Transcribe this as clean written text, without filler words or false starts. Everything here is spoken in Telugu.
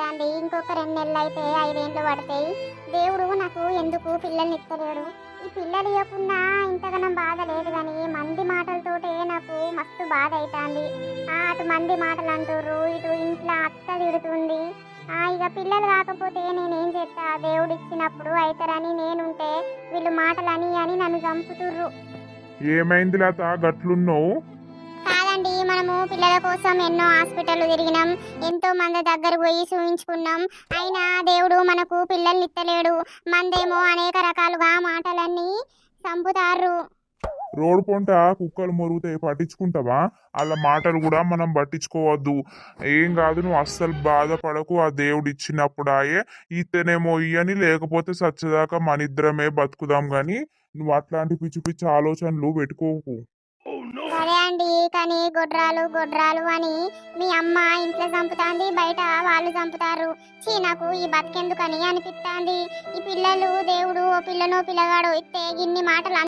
అవుతుంది. ఇంకొక 2 నెలలు అయితే 5 ఏండ్లు పడతాయి. దేవుడు నాకు ఎందుకు పిల్లల్ని ఇస్తలేడు. ఈ పిల్లలు ఇవ్వకున్నా ఇంతగానం బాధ లేదు కానీ మంది మాటలతోటే నాకు మస్తు బాధ అవుతుంది. అటు మంది మాటలు అంటుర్రు, ఇటు ఇంట్లో అత్త తిడుతుంది. ఇక పిల్లలు కాకపోతే నేనేం చేస్తా, దేవుడు ఇచ్చినప్పుడు అవుతారని నేనుంటే వీళ్ళు మాటలని అని నన్ను చంపుతుర్రు. ఏమైంది లత గట్లున్నావు? కాదండి, మనము పిల్లల కోసం ఎన్నో హాస్పిటల్ తిరిగినాం, ఎంతో మంది దగ్గర పోయి చూయించుకున్నాం. అయినా దేవుడు మనకు పిల్లల్ని ఇత్తలేడు. మందేమో అనేక రకాలుగా మాటలన్నీ చంపుతారు. రోడ్డు పొంట కుక్కలు మొరుగుతాయి, పట్టించుకుంటావా? వాళ్ళ మాటలు కూడా మనం పట్టించుకోవద్దు. ఏం కాదు, నువ్వు అస్సలు బాధపడకు. ఆ దేవుడు ఇచ్చినప్పుడాయే ఇతనేమో ఇయ్యని, లేకపోతే సచ్చదాకా మన ఇద్దరమే బతుకుదాం గాని నువ్వు అట్లాంటి పిచ్చి పిచ్చి ఆలోచనలు పెట్టుకోకు. సరే అండి, కానీ గొడ్రాలు గొడ్రాలు అని మీ అమ్మ ఇంట్లో చంపుతాంది, బయట వాళ్ళు చంపుతారు. నాకు ఈ బతికెందుకని అనిపిస్తాంది. ఈ పిల్లలు దేవుడు ఓ పిల్లనో పిల్లగాడో ఇస్తే ఇన్ని మాటలు